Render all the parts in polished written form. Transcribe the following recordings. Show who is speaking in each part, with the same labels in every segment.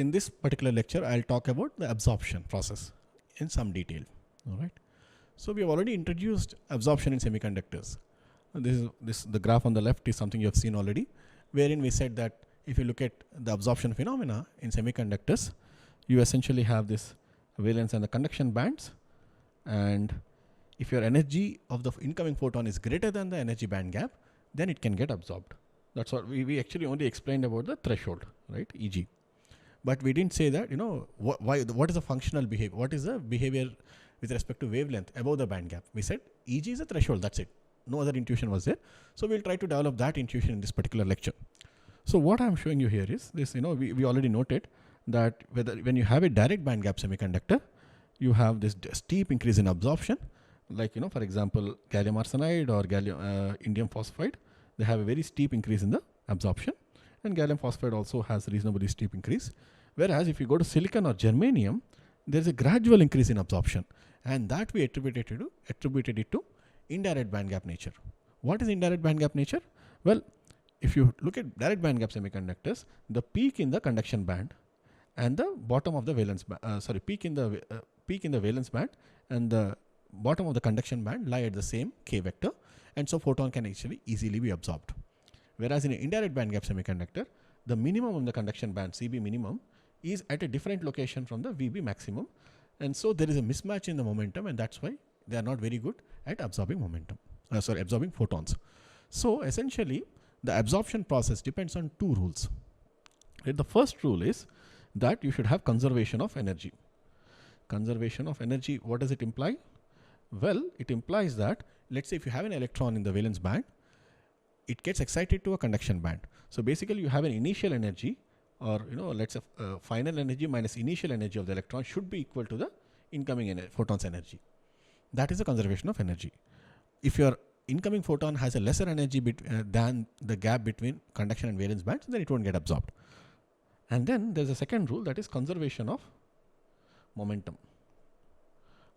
Speaker 1: in this particular lecture, I'll talk about the absorption process in some detail. All right. So we have already introduced absorption in semiconductors. The graph on the left is something you have seen already, wherein we said that if you look at the absorption phenomena in semiconductors, you essentially have this valence and the conduction bands, and if your energy of the incoming photon is greater than the energy band gap, then it can get absorbed. That's what we actually only explained about the threshold, right? EG. But we didn't say that, you know, what is the functional behavior? What is the behavior with respect to wavelength above the band gap? We said EG is a threshold, that's it. No other intuition was there. So we'll try to develop that intuition in this particular lecture. So what I'm showing you here is this, you know, we already noted that when you have a direct band gap semiconductor, you have this steep increase in absorption, like, you know, for example, gallium arsenide or indium phosphide, they have a very steep increase in the absorption, and gallium phosphide also has reasonably steep increase. Whereas if you go to silicon or germanium, there's a gradual increase in absorption, and that we attributed it to indirect band gap nature. What is indirect band gap nature? Well, if you look at direct band gap semiconductors, the peak in the conduction band and the bottom of the valence peak in the valence band and the bottom of the conduction band lie at the same k vector, and so photon can actually easily be absorbed. Whereas in an indirect band gap semiconductor, the minimum on the conduction band, CB minimum, is at a different location from the VB maximum, and so there is a mismatch in the momentum, and that's why they are not very good at absorbing absorbing photons. So essentially, the absorption process depends on two rules. Right? The first rule is that you should have conservation of energy. Conservation of energy, what does it imply? Well, it implies that, let's say if you have an electron in the valence band, it gets excited to a conduction band. So basically you have an initial energy, or, you know, let's say final energy minus initial energy of the electron should be equal to the incoming photon's energy. That is the conservation of energy. If your incoming photon has a lesser energy than the gap between conduction and valence bands, then it won't get absorbed. And then there's a second rule, that is conservation of momentum.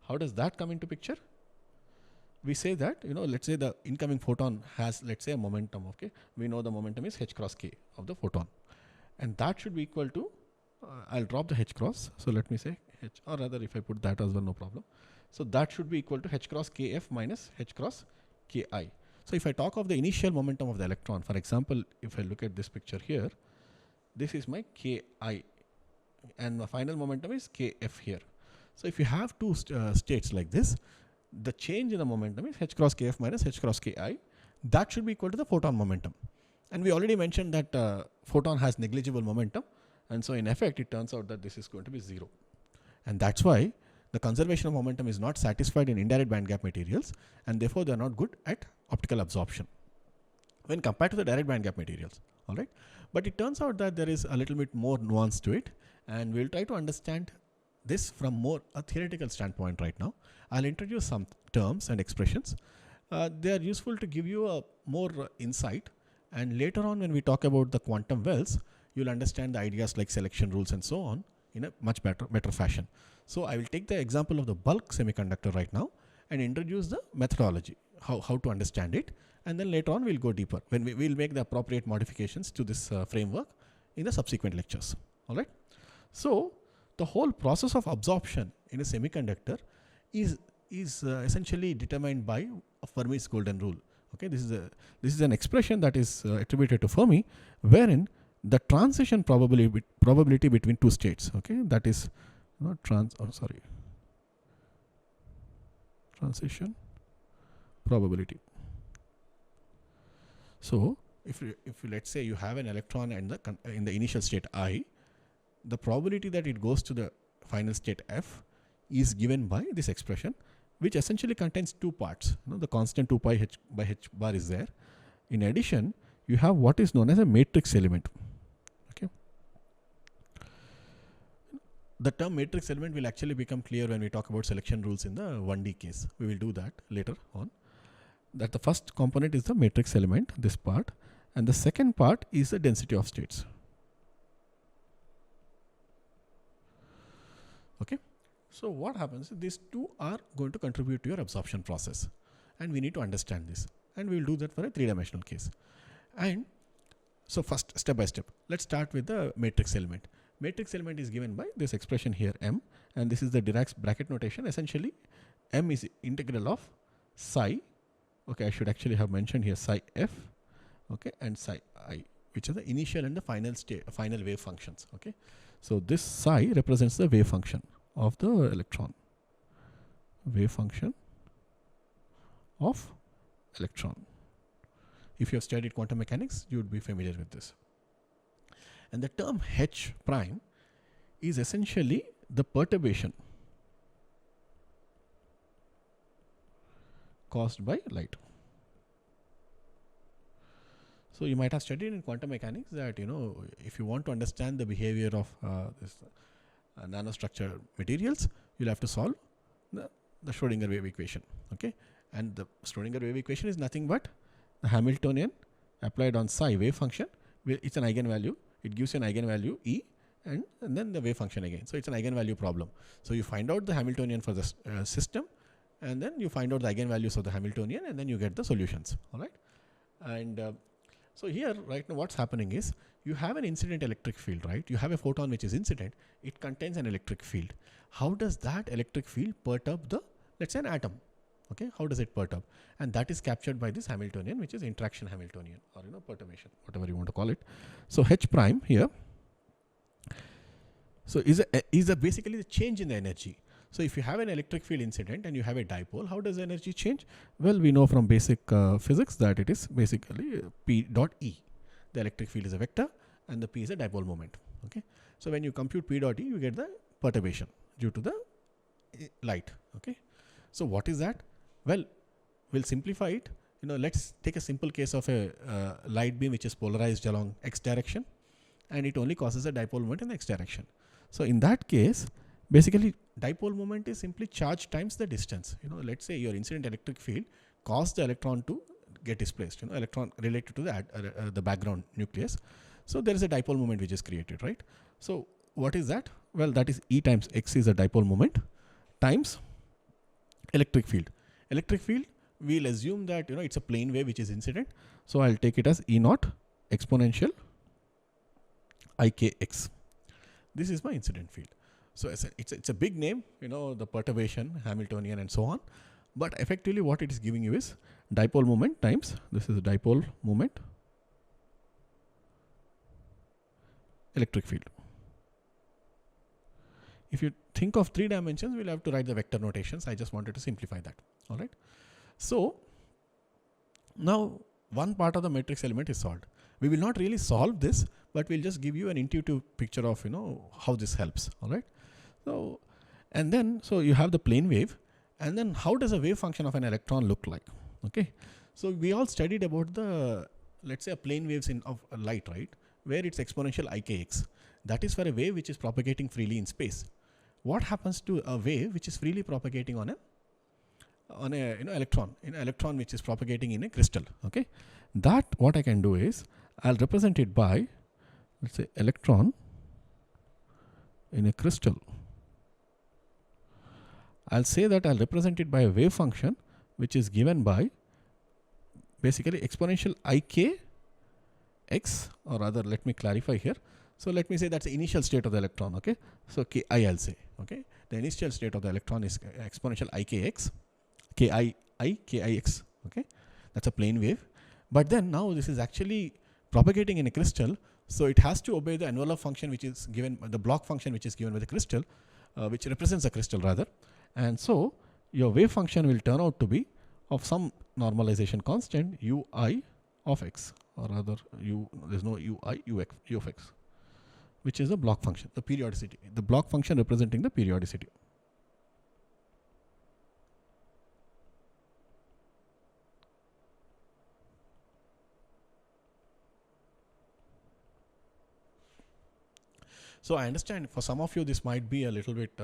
Speaker 1: How does that come into picture? We say that, you know, let's say the incoming photon has, let's say, a momentum, okay? We know the momentum is h cross k of the photon, and that should be equal to, I'll drop the h cross, so let me say h, or rather if I put that as well, no problem. So that should be equal to h cross kf minus h cross ki. So if I talk of the initial momentum of the electron, for example, if I look at this picture here, this is my ki, and the final momentum is kf here. So if you have two states like this, the change in the momentum is h cross kf minus h cross ki. That should be equal to the photon momentum. And we already mentioned that photon has negligible momentum, and so in effect it turns out that this is going to be 0. And that's why the conservation of momentum is not satisfied in indirect band gap materials, and therefore they are not good at optical absorption when compared to the direct band gap materials. All right. But it turns out that there is a little bit more nuance to it, and we'll try to understand this from more a theoretical standpoint right now. I'll introduce some terms and expressions. They are useful to give you a more insight, and later on when we talk about the quantum wells, you'll understand the ideas like selection rules and so on in a much better fashion. So I will take the example of the bulk semiconductor right now and introduce the methodology, how to understand it, and then later on we'll go deeper when we'll make the appropriate modifications to this framework in the subsequent lectures. All right. So the whole process of absorption in a semiconductor is essentially determined by Fermi's golden rule. Okay, this is an expression that is attributed to Fermi, wherein the transition probability between two states. Okay, that is not transition probability. So if let's say you have an electron and in the initial state I, the probability that it goes to the final state F is given by this expression, which essentially contains two parts. You know, the constant 2 pi h by h bar is there. In addition, you have what is known as a matrix element. Okay. The term matrix element will actually become clear when we talk about selection rules in the 1D case. We will do that later on. That the first component is the matrix element, this part, and the second part is the density of states. Okay. So what happens is these two are going to contribute to your absorption process, and we need to understand this, and we will do that for a 3-dimensional case. And so first, step by step, let's start with the matrix element. Matrix element is given by this expression here m, and this is the Dirac's bracket notation. Essentially m is integral of psi, okay, I should actually have mentioned here psi f, okay, and psi I, which are the initial and the final wave functions. Okay, so this psi represents the wave function of the electron, wave function of electron. If you have studied quantum mechanics, you would be familiar with this. And the term h prime is essentially the perturbation caused by light. So you might have studied in quantum mechanics that, you know, if you want to understand the behavior of this nanostructure materials, you'll have to solve the Schrodinger wave equation. Okay, and the Schrodinger wave equation is nothing but the Hamiltonian applied on psi wave function. It's an eigenvalue. It gives you an eigenvalue E, and then the wave function again. So it's an eigenvalue problem. So you find out the Hamiltonian for the system, and then you find out the eigenvalues of the Hamiltonian, and then you get the solutions. All right, and so here right now what's happening is you have an incident electric field, right? You have a photon which is incident. It contains an electric field. How does that electric field perturb the, let's say, an atom? Okay, how does it perturb? And that is captured by this Hamiltonian, which is interaction Hamiltonian, or, you know, perturbation, whatever you want to call it. So h prime here, so is basically the change in the energy. So if you have an electric field incident and you have a dipole, how does the energy change? Well, we know from basic physics that it is basically P dot E. The electric field is a vector and the P is a dipole moment. Okay, so when you compute P dot E, you get the perturbation due to the light. Okay, so what is that? Well, we'll simplify it. You know, let's take a simple case of a light beam which is polarized along x direction, and it only causes a dipole moment in the x direction. So in that case, basically dipole moment is simply charge times the distance. You know, let's say your incident electric field caused the electron to get displaced. You know, electron related to the background nucleus. So there is a dipole moment which is created, right? So what is that? Well, that is E times x is a dipole moment times electric field. Electric field, we'll assume that, you know, it's a plane wave which is incident. So I'll take it as E naught exponential IKX. This is my incident field. So it's a big name, you know, the perturbation, Hamiltonian, and so on. But effectively what it is giving you is dipole moment times, this is a dipole moment, electric field. If you think of 3 dimensions, we'll have to write the vector notations. I just wanted to simplify that. All right. So now one part of the matrix element is solved. We will not really solve this, but we'll just give you an intuitive picture of, you know, how this helps. All right. So, and then, so you have the plane wave, and then how does a wave function of an electron look like? Okay. So we all studied about the, let's say, a plane waves of light, right? Where it's exponential IKX. That is for a wave which is propagating freely in space. What happens to a wave which is freely propagating on a electron, electron which is propagating in a crystal? Okay, that what I can do is I'll represent it by, let's say, electron in a crystal. I'll say that I'll represent it by a wave function which is given by basically exponential IKX, or rather let me clarify here. So let me say that's the initial state of the electron. Okay, so Ki I'll say. Okay, the initial state of the electron is exponential IKX, Kix. Okay, that's a plane wave. But then now this is actually propagating in a crystal, so it has to obey the envelope function which is given, the block function which is given by the crystal, which represents a crystal rather. And so your wave function will turn out to be of some normalization constant ui of x, or rather there's no ui, u of x, which is a block function, the periodicity, the block function representing the periodicity. So I understand for some of you this might be a little bit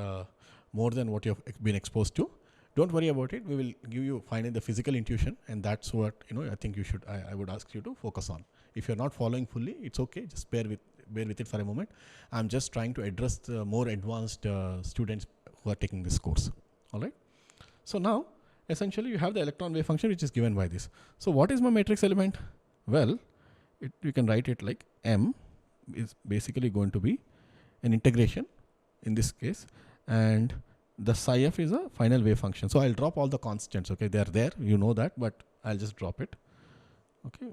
Speaker 1: more than what you've been exposed to. Don't worry about it. We will give you finally the physical intuition, and that's what, you know, I think you should, I would ask you to focus on. If you're not following fully, it's okay. Just bear with it for a moment. I'm just trying to address the more advanced students who are taking this course. All right. So now essentially you have the electron wave function which is given by this. So what is my matrix element? Well, you can write it like M is basically going to be an integration in this case, and the psi f is a final wave function. So I'll drop all the constants. Okay, they are there, you know that, but I'll just drop it. Okay,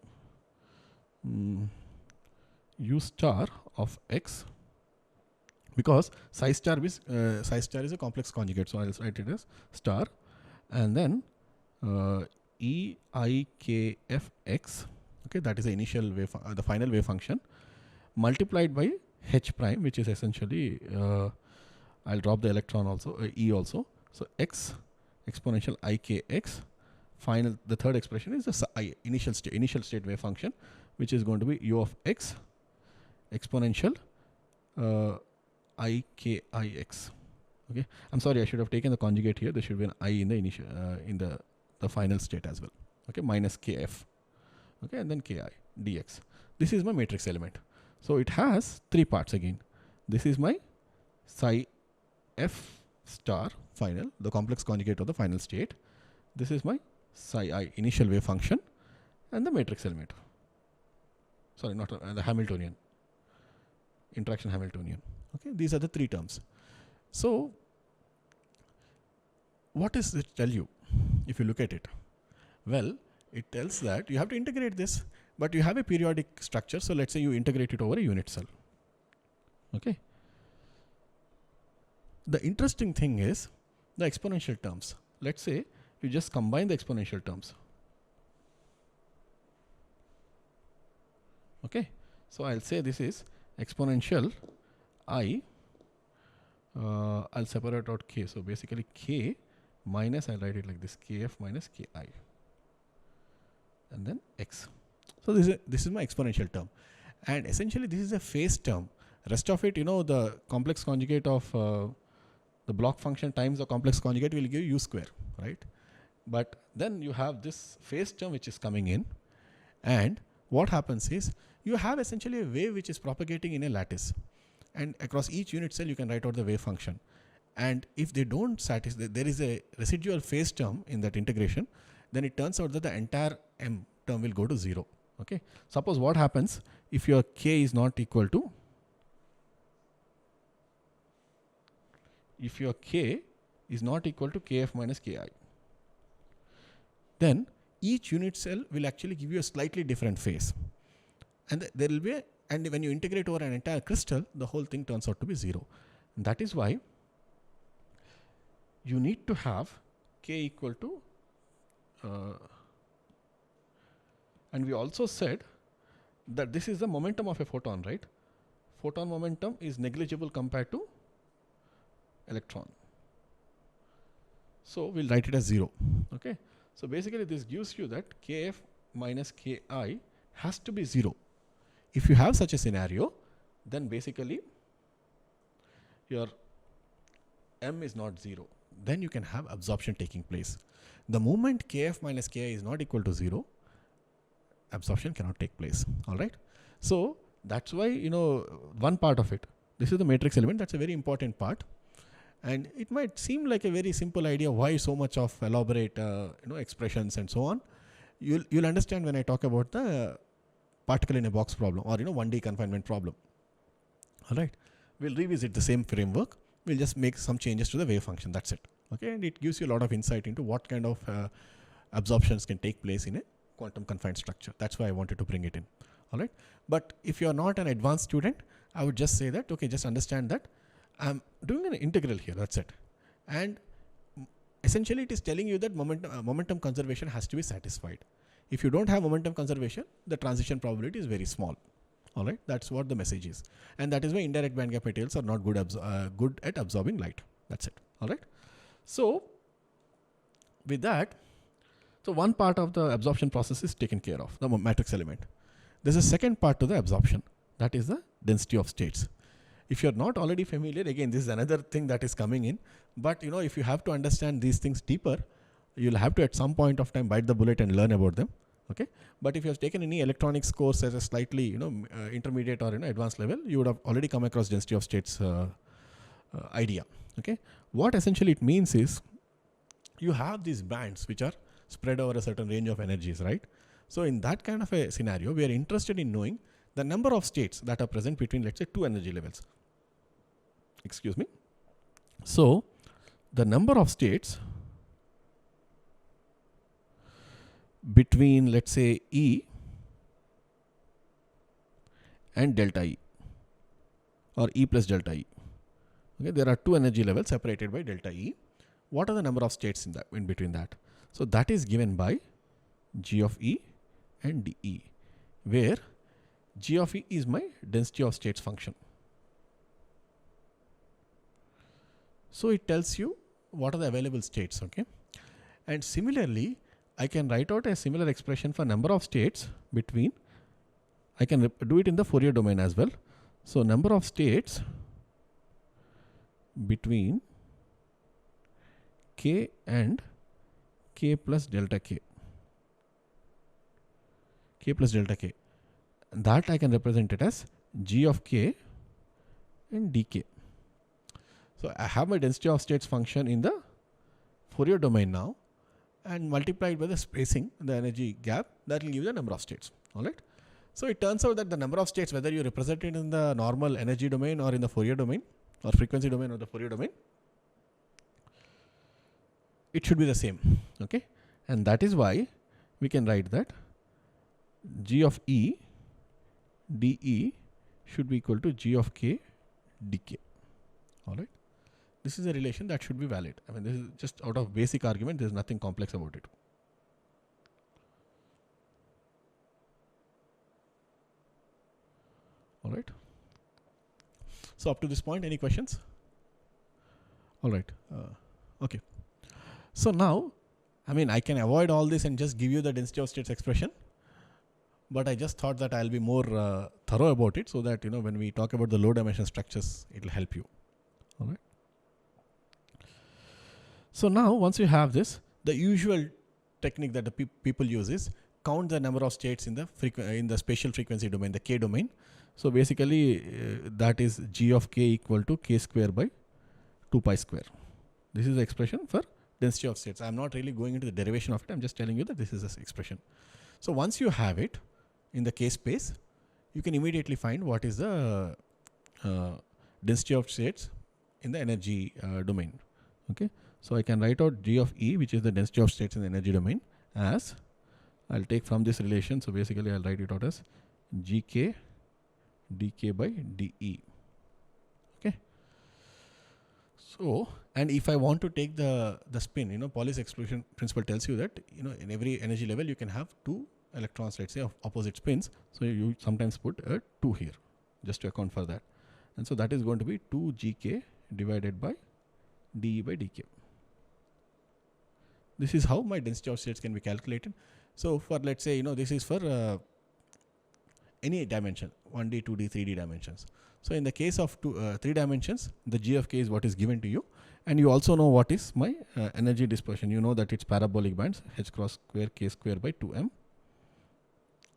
Speaker 1: u star of x, because psi star is a complex conjugate, so I'll write it as star, and then EIKFX. Okay, that is the initial wave, the final wave function, multiplied by h prime, which is essentially I'll drop the electron also, E also. So x exponential IKX. Final, the third expression is the initial state wave function, which is going to be u of x exponential IKIX. Okay, I'm sorry, I should have taken the conjugate here. There should be an I in the initial in the final state as well. Okay, minus KF. Okay, and then KI dx. This is my matrix element. So it has three parts again. This is my psi f star final, the complex conjugate of the final state. This is my psi I initial wave function, and the matrix element. Sorry, not the Hamiltonian, interaction Hamiltonian. Okay, these are the three terms. So what does it tell you if you look at it? Well, it tells that you have to integrate this, but you have a periodic structure. So let's say you integrate it over a unit cell. Okay. The interesting thing is the exponential terms. Let's say you just combine the exponential terms. Okay. So I'll say this is exponential I. I'll separate out k. So basically k minus, I'll write it like this, kf minus ki, and then x. So this is my exponential term, and essentially this is a phase term. Rest of it, you know, the complex conjugate of the block function times the complex conjugate will give u square, right? But then you have this phase term which is coming in, and what happens is you have essentially a wave which is propagating in a lattice, and across each unit cell you can write out the wave function. And if they don't satisfy, there is a residual phase term in that integration, then it turns out that the entire m term will go to 0. Okay. Suppose what happens if your k is not equal to, if your k is not equal to kf minus ki, then each unit cell will actually give you a slightly different phase, and there will be and when you integrate over an entire crystal, the whole thing turns out to be 0. And that is why you need to have k equal to and we also said that this is the momentum of a photon, right? Photon momentum is negligible compared to electron. So we'll write it as 0. Okay. So basically this gives you that kf minus ki has to be 0. If you have such a scenario, then basically your m is not 0. Then you can have absorption taking place. The moment kf minus ki is not equal to 0, absorption cannot take place. All right. So that's why, you know, one part of it, this is the matrix element. That's a very important part. And it might seem like a very simple idea. Why so much of elaborate, expressions and so on? You'll understand when I talk about the particle in a box problem, or 1D confinement problem. All right. We'll revisit the same framework. We'll just make some changes to the wave function. That's it. Okay. And it gives you a lot of insight into what kind of absorptions can take place in a quantum confined structure. That's why I wanted to bring it in. All right. But if you're not an advanced student, I would just say that, okay, just understand that I'm doing an integral here. That's it. And essentially it is telling you that momentum conservation has to be satisfied. If you don't have momentum conservation, the transition probability is very small. All right. That's what the message is. And that is why indirect bandgap materials are not good at absorbing light. That's it. All right. So with that, so one part of the absorption process is taken care of, the matrix element. There's a second part to the absorption. That is the density of states. If you're not already familiar, again, this is another thing that is coming in. But if you have to understand these things deeper, you'll have to at some point of time bite the bullet and learn about them. Okay. But if you have taken any electronics course at a slightly intermediate or advanced level, you would have already come across density of states idea. Okay. What essentially it means is you have these bands which are spread over a certain range of energies, right? So in that kind of a scenario, we are interested in knowing the number of states that are present between, let's say, two energy levels. excuse me. So the number of states between, let's say, E and delta E, or E plus delta E. Okay, there are two energy levels separated by delta E. What are the number of states in between that? So that is given by G of E and dE, where G of E is my density of states function. So it tells you what are the available states, okay? And similarly, I can write out a similar expression for number of states between, I can do it in the Fourier domain as well. So number of states between K and K plus delta K. K plus delta K. That I can represent it as G of K and dk. So I have my density of states function in the Fourier domain now, and multiplied by the spacing, the energy gap, that will give the number of states. Alright. So it turns out that the number of states, whether you represent it in the normal energy domain or in the Fourier domain, or frequency domain or the Fourier domain, it should be the same. Okay. And that is why we can write that G of E dE should be equal to G of K dk. Alright. This is a relation that should be valid. I mean, this is just out of basic argument, there is nothing complex about it. Alright. So up to this point, any questions? Alright. Okay. So now, I mean, I can avoid all this and just give you the density of states expression. But I just thought that I'll be more thorough about it, so that, you know, when we talk about the low dimension structures, it will help you. All right. So now, once you have this, the usual technique that the people use is count the number of states in the spatial frequency domain, the K domain. So basically, that is G of K equal to K square by 2 pi square. This is the expression for density of states. I'm not really going into the derivation of it. I'm just telling you that this is the expression. So once you have it in the K space, you can immediately find what is the density of states in the energy domain. Okay. So I can write out G of E, which is the density of states in the energy domain, as, I'll take from this relation. So basically, I'll write it out as Gk dk by dE. Okay. So, and if I want to take the spin, you know, Pauli's exclusion principle tells you that, you know, in every energy level you can have two electrons, let's say, of opposite spins. So you sometimes put a 2 here just to account for that. And so that is going to be 2 Gk divided by dE by dk. This is how my density of states can be calculated. So for, let's say, you know, this is for any dimension, 1D, 2D, 3D dimensions. So in the case of 3 dimensions, the G of K is what is given to you. And you also know what is my energy dispersion. You know that it's parabolic bands, h cross square K square by 2m.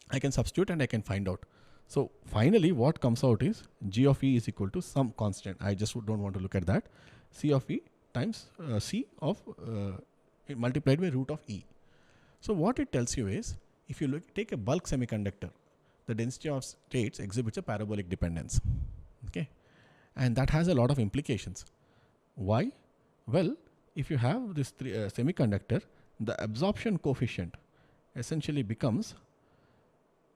Speaker 1: I can substitute and I can find out. So finally, what comes out is G of E is equal to some constant. I just don't want to look at that. C of E times C of multiplied by root of E. So what it tells you is, if you take a bulk semiconductor, the density of states exhibits a parabolic dependence. Okay. And that has a lot of implications. Why? Well, if you have this semiconductor, the absorption coefficient essentially becomes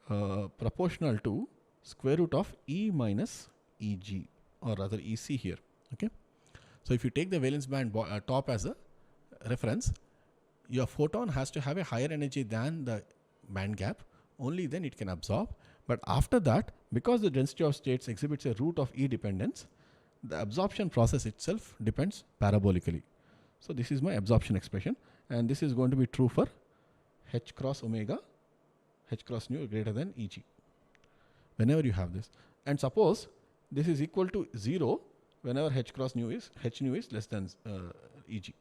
Speaker 1: proportional to square root of E minus Eg, or rather Ec here. Okay. So if you take the valence band top as a reference, your photon has to have a higher energy than the band gap. Only then it can absorb. But after that, because the density of states exhibits a root of E dependence, the absorption process itself depends parabolically. So this is my absorption expression, and this is going to be true for h cross omega, h cross nu greater than Eg, whenever you have this. And suppose this is equal to 0 whenever h nu is less than Eg.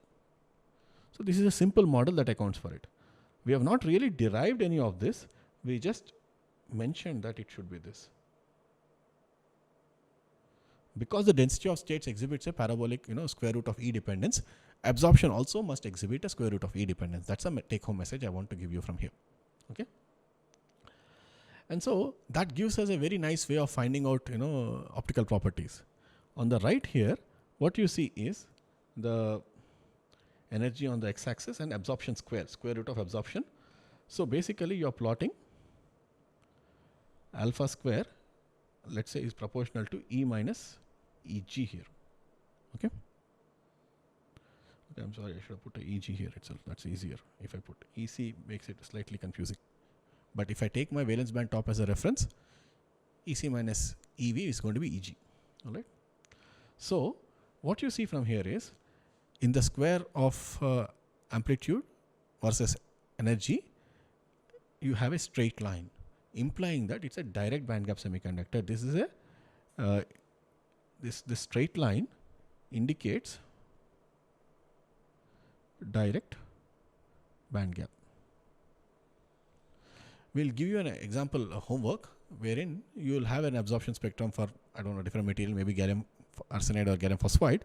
Speaker 1: So this is a simple model that accounts for it. We have not really derived any of this. We just mentioned that it should be this. Because the density of states exhibits a parabolic, you know, square root of E dependence, absorption also must exhibit a square root of E dependence. That's a take-home message I want to give you from here. Okay. And so that gives us a very nice way of finding out, you know, optical properties. On the right here, what you see is the energy on the x-axis and absorption square root of absorption. So basically you are plotting alpha square, let's say, is proportional to E minus Eg here. Okay. Okay, I'm sorry, I should have put a Eg here itself. That's easier. If I put EC, makes it slightly confusing. But if I take my valence band top as a reference, EC minus EV is going to be Eg. All right. So what you see from here is, in the square of amplitude versus energy, you have a straight line, implying that it's a direct bandgap semiconductor. This is a this straight line indicates direct bandgap. We'll give you an example homework wherein you will have an absorption spectrum for, I don't know, different material, maybe gallium arsenide or gallium phosphide,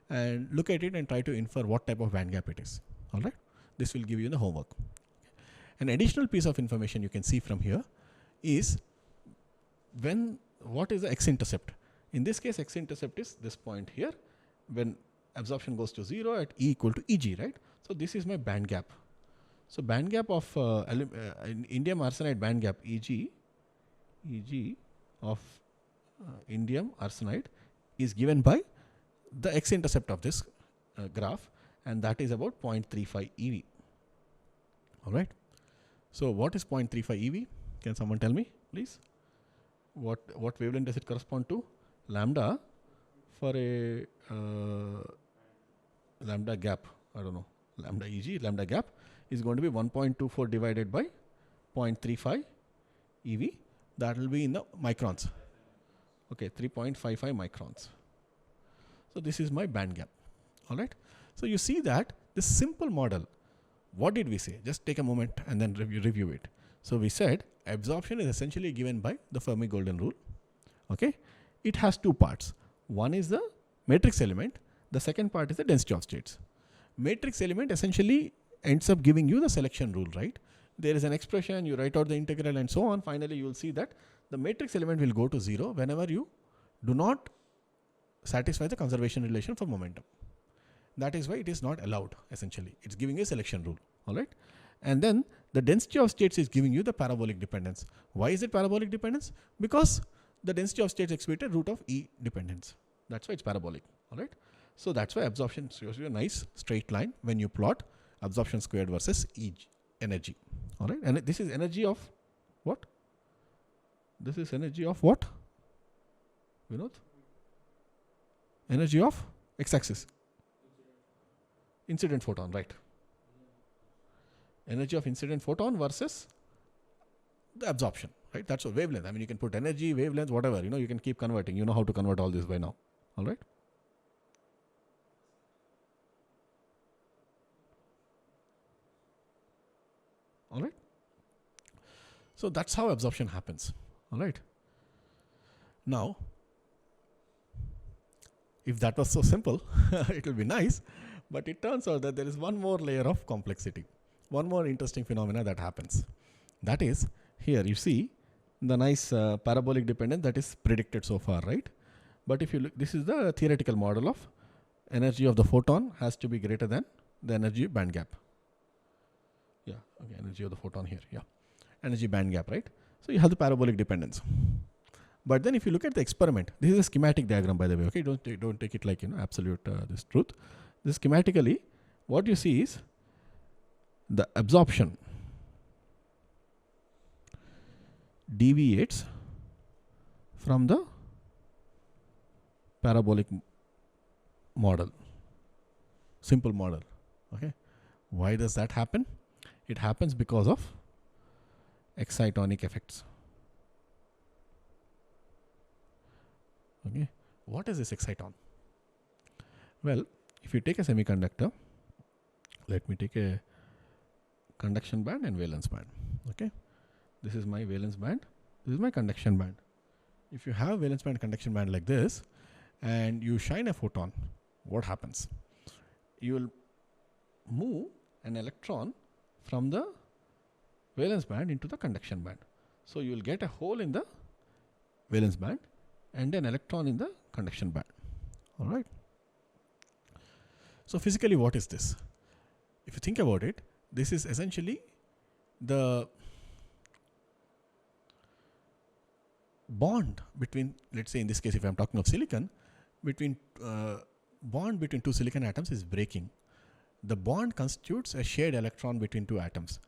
Speaker 1: and look at it and try to infer what type of bandgap it is. All right. This will give you the homework. An additional piece of information you can see from here is what is the x-intercept. In this case, x-intercept is this point here when absorption goes to 0 at E equal to Eg, right? So this is my band gap. So band gap of indium arsenide band gap Eg of indium arsenide is given by the x-intercept of this graph, and that is about 0.35 eV. All right. So what is 0.35 eV? Can someone tell me, please? What wavelength does it correspond to? Lambda for a lambda gap, I don't know, lambda Eg, lambda gap is going to be 1.24 divided by 0.35 eV. That will be in the microns. Okay, 3.55 microns. So this is my band gap. All right. So you see that this simple model, what did we say? Just take a moment and then review it. So we said absorption is essentially given by the Fermi golden rule. Okay. It has two parts. One is the matrix element. The second part is the density of states. Matrix element essentially ends up giving you the selection rule, right? There is an expression, you write out the integral and so on. Finally, you will see that the matrix element will go to 0 whenever you do not satisfy the conservation relation for momentum. That is why it is not allowed, essentially. It's giving you a selection rule. All right. And then the density of states is giving you the parabolic dependence. Why is it parabolic dependence? Because the density of states exhibited root of E dependence. That's why it's parabolic. All right. So that's why absorption shows you a nice straight line when you plot absorption squared versus energy. All right. And this is energy of what? This is energy of what? Vinod? Energy of x-axis. Incident photon, right? Energy of incident photon versus the absorption, right? That's a wavelength. I mean, you can put energy, wavelength, whatever, you can keep converting. You know how to convert all this by now. All right. All right. So that's how absorption happens. All right. Now, if that was so simple, it will be nice. But it turns out that there is one more layer of complexity, one more interesting phenomena that happens. That is, here you see the nice parabolic dependence that is predicted so far, right? But if you look, this is the theoretical model of energy of the photon has to be greater than the energy band gap. Yeah, okay, energy of the photon here, yeah. Energy band gap, right? So you have the parabolic dependence. But then if you look at the experiment, this is a schematic diagram, by the way, okay? Don't take it like, absolute this truth. This schematically, what you see is the absorption deviates from the parabolic model, simple model. Okay. Why does that happen? It happens because of excitonic effects. Okay. What is this exciton? Well, if you take a semiconductor, let me take a conduction band and valence band. Okay. This is my valence band. This is my conduction band. If you have valence band, conduction band like this, and you shine a photon, what happens? You will move an electron from the valence band into the conduction band. So you will get a hole in the valence band and an electron in the conduction band. All right. So physically, what is this? If you think about it, this is essentially the bond between, let's say in this case, if I'm talking of silicon, between bond between two silicon atoms is breaking. The bond constitutes a shared electron between two atoms.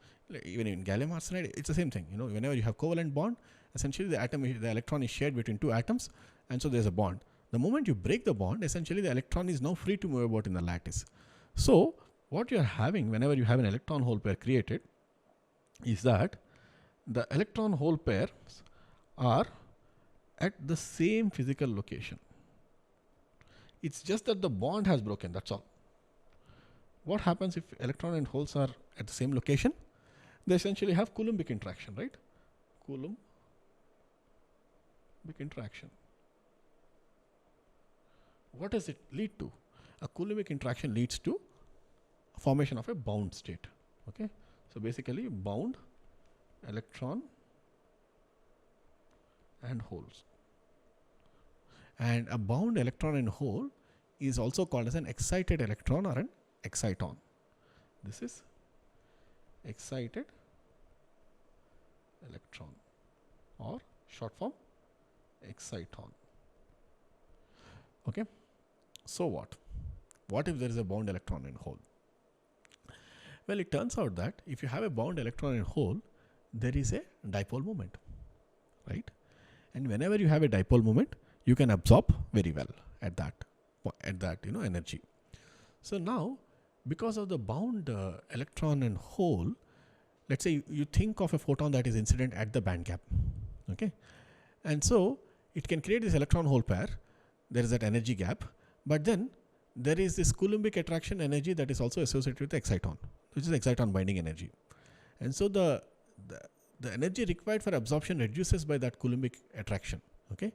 Speaker 1: Even in gallium arsenide, it's the same thing. You know, whenever you have covalent bond, essentially the electron is shared between two atoms, and so there's a bond. The moment you break the bond, essentially the electron is now free to move about in the lattice. So what you are having whenever you have an electron hole pair created is that the electron hole pairs are at the same physical location. It's just that the bond has broken, that's all. What happens if electron and holes are at the same location? They essentially have Coulombic interaction, right? Coulombic interaction. What does it lead to? A Coulombic interaction leads to formation of a bound state. Okay, so basically bound electron and holes. And a bound electron and hole is also called as an excited electron or an exciton. This is excited electron, or short form exciton. Okay, so what if there is a bound electron and hole? Well, it turns out that if you have a bound electron and hole, there is a dipole moment, right? And whenever you have a dipole moment, you can absorb very well at that energy. So now, because of the bound electron and hole, let's say you think of a photon that is incident at the band gap, okay? And so it can create this electron hole pair. There is that energy gap, but then there is this Coulombic attraction energy that is also associated with the exciton, which is exciton binding energy. And so the energy required for absorption reduces by that Coulombic attraction, okay?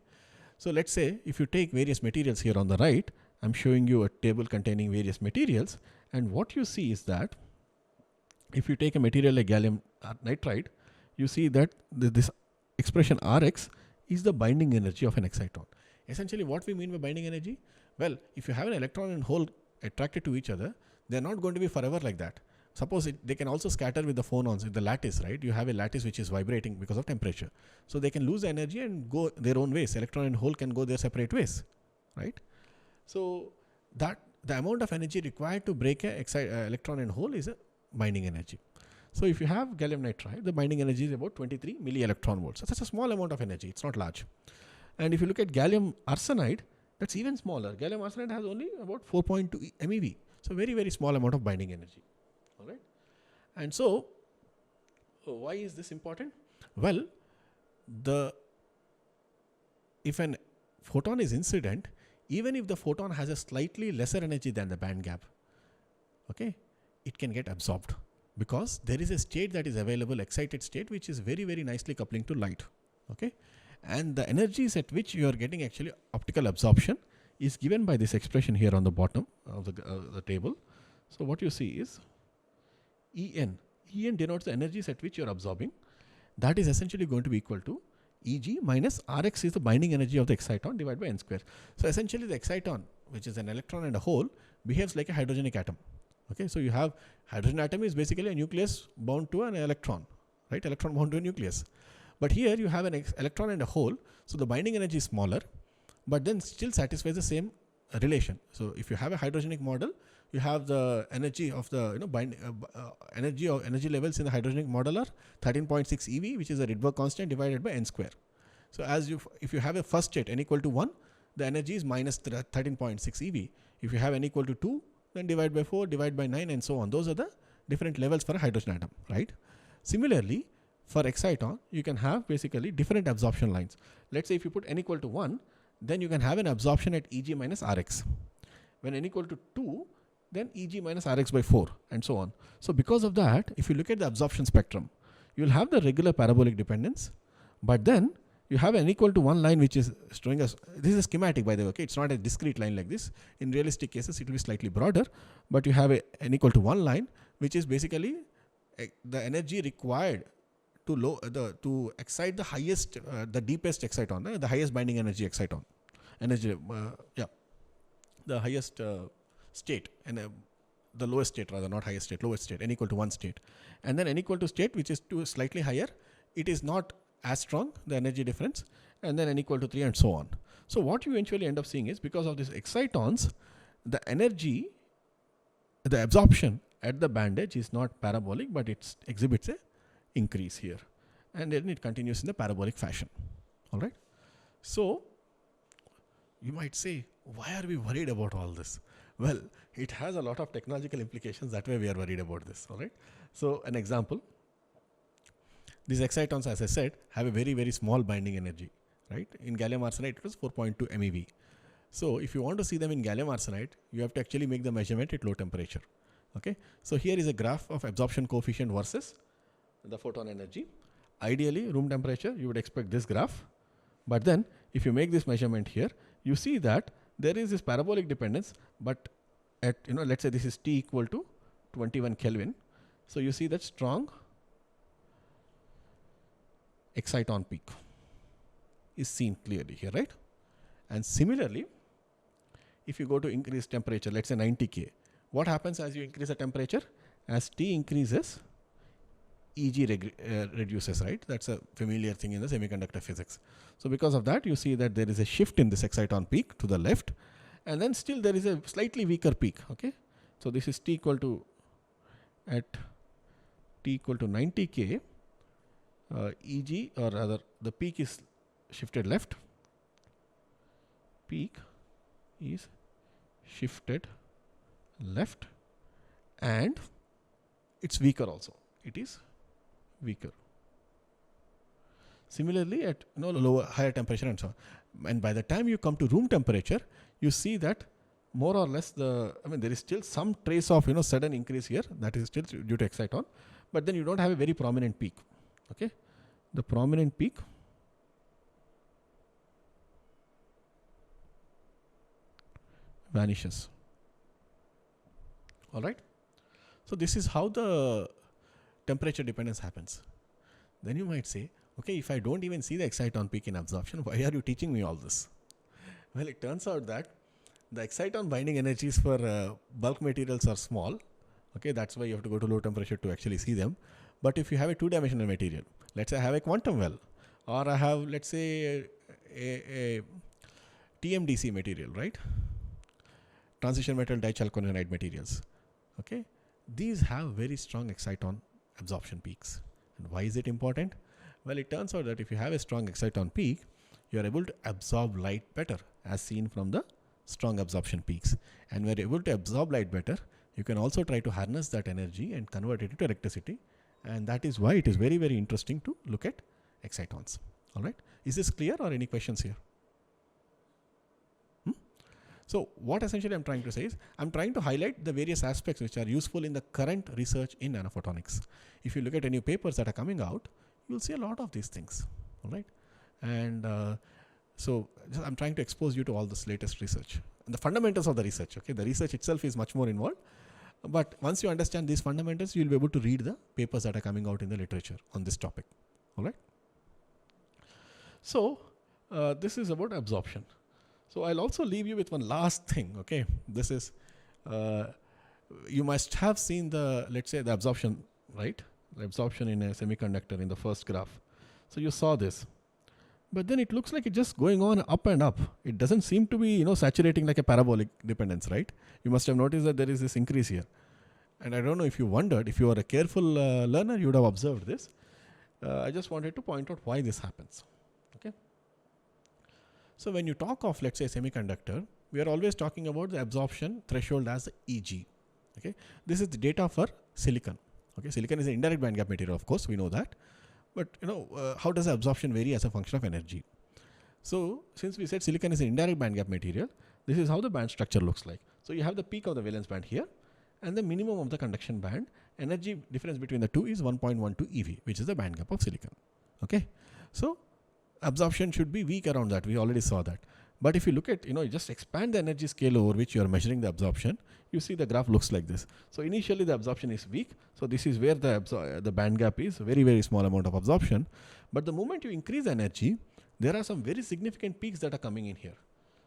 Speaker 1: So let's say if you take various materials here on the right, I'm showing you a table containing various materials, and what you see is that if you take a material like gallium nitride, you see that this expression Rx is the binding energy of an exciton. Essentially, what we mean by binding energy? Well, if you have an electron and hole attracted to each other, they're not going to be forever like that. Suppose they can also scatter with the phonons, with the lattice, right? You have a lattice which is vibrating because of temperature. So they can lose energy and go their own ways. Electron and hole can go their separate ways, right? So that the amount of energy required to break a electron and hole is a binding energy. So if you have gallium nitride, the binding energy is about 23 milli-electron volts. So that's a small amount of energy. It's not large. And if you look at gallium arsenide, that's even smaller. Gallium arsenide has only about 4.2 MeV. So very, very small amount of binding energy. All right. And so why is this important? Well, if an photon is incident, even if the photon has a slightly lesser energy than the band gap, okay, it can get absorbed because there is a state that is available, excited state, which is very, very nicely coupling to light. Okay. And the energies at which you are getting actually optical absorption is given by this expression here on the bottom of the table. So what you see is En. En denotes the energies at which you are absorbing. That is essentially going to be equal to Eg minus Rx is the binding energy of the exciton divided by n square. So essentially the exciton, which is an electron and a hole, behaves like a hydrogenic atom. Okay, so you have hydrogen atom is basically a nucleus bound to an electron, right? Electron bound to a nucleus. But here you have an electron and a hole, so the binding energy is smaller, but then still satisfies the same relation. So if you have a hydrogenic model, you have the energy of the energy levels in the hydrogenic model are 13.6 eV, which is a Rydberg constant divided by n square. So if you have a first state n equal to 1, the energy is minus 13.6 eV. If you have n equal to 2, then divide by 4, divide by 9, and so on. Those are the different levels for a hydrogen atom, right? Similarly, for exciton, you can have basically different absorption lines. Let's say if you put n equal to 1, then you can have an absorption at Eg minus Rx. When n equal to 2, then Eg minus Rx by 4, and so on. So because of that, if you look at the absorption spectrum, you will have the regular parabolic dependence, but then you have n equal to 1 line which is showing us, this is a schematic by the way, okay? It's not a discrete line like this. In realistic cases, it will be slightly broader, but you have a n equal to 1 line, which is basically the energy required to excite the highest, the deepest exciton, the highest binding energy exciton. the highest state and the lowest state, rather not highest state, lowest state, n equal to 1 state, and then n equal to state which is slightly higher, it is not as strong, the energy difference, and then n equal to 3 and so on. So what you eventually end up seeing is, because of these excitons, the energy, the absorption at the band edge is not parabolic, but it exhibits a increase here, and then it continues in the parabolic fashion. All right. So you might say, why are we worried about all this? Well, it has a lot of technological implications. That way we are worried about this. All right. So an example, these excitons, as I said, have a very, very small binding energy, right? In gallium arsenide, it was 4.2 MeV. So if you want to see them in gallium arsenide, you have to actually make the measurement at low temperature. Okay. So here is a graph of absorption coefficient versus the photon energy. Ideally, room temperature, you would expect this graph. But then if you make this measurement here, you see that there is this parabolic dependence, but at, let's say this is T equal to 21 Kelvin. So you see that strong exciton peak is seen clearly here, right? And similarly, if you go to increase temperature, let's say 90 K, what happens as you increase the temperature? As T increases, Eg reduces, right? That's a familiar thing in the semiconductor physics. So because of that, you see that there is a shift in this exciton peak to the left, and then still there is a slightly weaker peak. Okay, so this is T equal to, at T equal to 90 K, Eg, or rather the peak is shifted left. Peak is shifted left, and it's weaker also. It is weaker. Similarly, at lower, higher temperature and so on. And by the time you come to room temperature, you see that more or less there is still some trace of sudden increase here. That is still due to exciton, but then you don't have a very prominent peak. Okay, the prominent peak vanishes. All right. So this is how the temperature dependence happens. Then you might say, okay, if I don't even see the exciton peak in absorption, why are you teaching me all this? Well, it turns out that the exciton binding energies for bulk materials are small. Okay, that's why you have to go to low temperature to actually see them. But if you have a two-dimensional material, let's say I have a quantum well, or I have, let's say, a TMDC material, right? Transition metal dichalconionide materials. Okay, these have very strong exciton absorption peaks. And why is it important? Well, it turns out that if you have a strong exciton peak, you are able to absorb light better, as seen from the strong absorption peaks. And when you are able to absorb light better, you can also try to harness that energy and convert it into electricity. And that is why it is very, very interesting to look at excitons. All right. Is this clear, or any questions here? So what essentially I'm trying to say is, I'm trying to highlight the various aspects which are useful in the current research in nanophotonics. If you look at any papers that are coming out, you'll see a lot of these things. All right. And so I'm trying to expose you to all this latest research and the fundamentals of the research. Okay, the research itself is much more involved, but once you understand these fundamentals, you'll be able to read the papers that are coming out in the literature on this topic. All right. So this is about absorption. So I'll also leave you with one last thing. Okay, this is you must have seen the, let's say, the absorption, right? The absorption in a semiconductor in the first graph. So you saw this, but then it looks like it's just going on up and up. It doesn't seem to be saturating like a parabolic dependence, right? You must have noticed that there is this increase here. And I don't know if you wondered, if you are a careful learner, you would have observed this. I just wanted to point out why this happens. Okay. So when you talk of, let's say, semiconductor, we are always talking about the absorption threshold as the Eg. Okay, this is the data for silicon. Okay, silicon is an indirect bandgap material, of course, we know that. But how does the absorption vary as a function of energy? So since we said silicon is an indirect bandgap material, this is how the band structure looks like. So you have the peak of the valence band here, and the minimum of the conduction band. Energy difference between the two is 1.12 eV, which is the bandgap of silicon. Okay, so absorption should be weak around that. We already saw that. But if you look at, you just expand the energy scale over which you are measuring the absorption, you see the graph looks like this. So initially the absorption is weak. So this is where the band gap is, very, very small amount of absorption. But the moment you increase energy, there are some very significant peaks that are coming in here.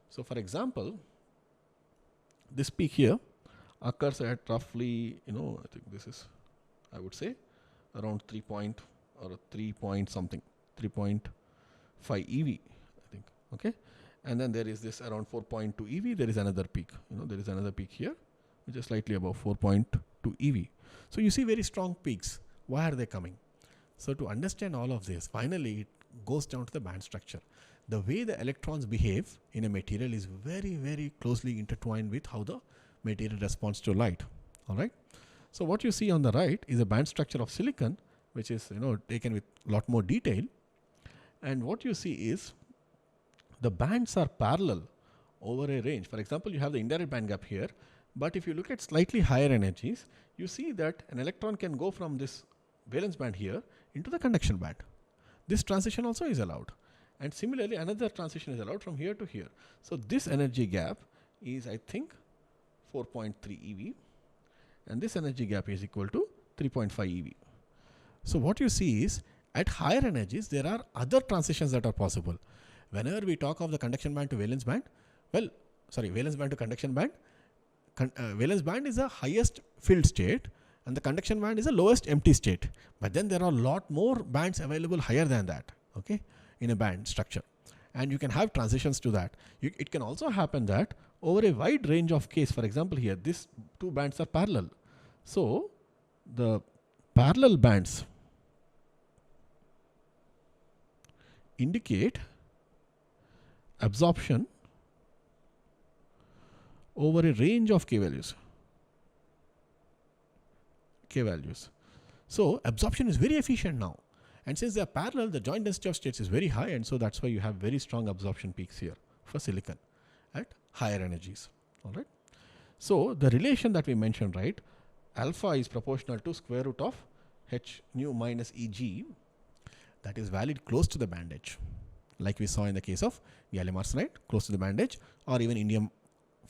Speaker 1: So for example, This peak here occurs at roughly, I think this is, I would say, around 3 point or 3 point something, 3.5 eV, I think. Okay, and then there is this around 4.2 eV. There is another peak. There is another peak here, which is slightly above 4.2 eV. So you see very strong peaks. Why are they coming? So to understand all of this, finally it goes down to the band structure. The way the electrons behave in a material is very, very closely intertwined with how the material responds to light. All right. So what you see on the right is a band structure of silicon, which is taken with a lot more detail. And what you see is the bands are parallel over a range. For example, you have the indirect band gap here, but if you look at slightly higher energies, you see that an electron can go from this valence band here into the conduction band. This transition also is allowed. And similarly, another transition is allowed from here to here. So this energy gap is, I think, 4.3 eV, and this energy gap is equal to 3.5 eV. So what you see is, at higher energies, there are other transitions that are possible. Whenever we talk of the conduction band to valence band, valence band to conduction band, valence band is the highest filled state, and the conduction band is the lowest empty state. But then there are a lot more bands available higher than that, okay, in a band structure. And you can have transitions to that. It can also happen that over a wide range of case, for example here, these two bands are parallel. So the parallel bands indicate absorption over a range of K values. So absorption is very efficient now. And since they are parallel, the joint density of states is very high, and so that's why you have very strong absorption peaks here for silicon at higher energies. All right. So the relation that we mentioned, right, alpha is proportional to square root of h nu minus Eg, that is valid close to the band edge, like we saw in the case of gallium arsenide, close to the band edge, or even indium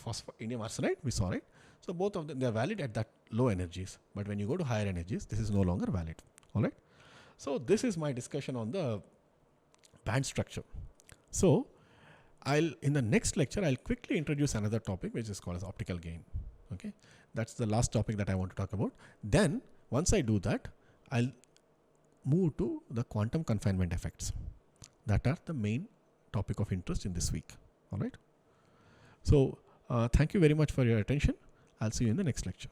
Speaker 1: arsenide, we saw, right? So both of them, they are valid at that low energies, but when you go to higher energies, this is no longer valid. All right. So this is my discussion on the band structure. So in the next lecture, I'll quickly introduce another topic, which is called as optical gain. Okay, that's the last topic that I want to talk about. Then once I do that, I'll move to the quantum confinement effects. That are the main topic of interest in this week. All right. So thank you very much for your attention. I'll see you in the next lecture.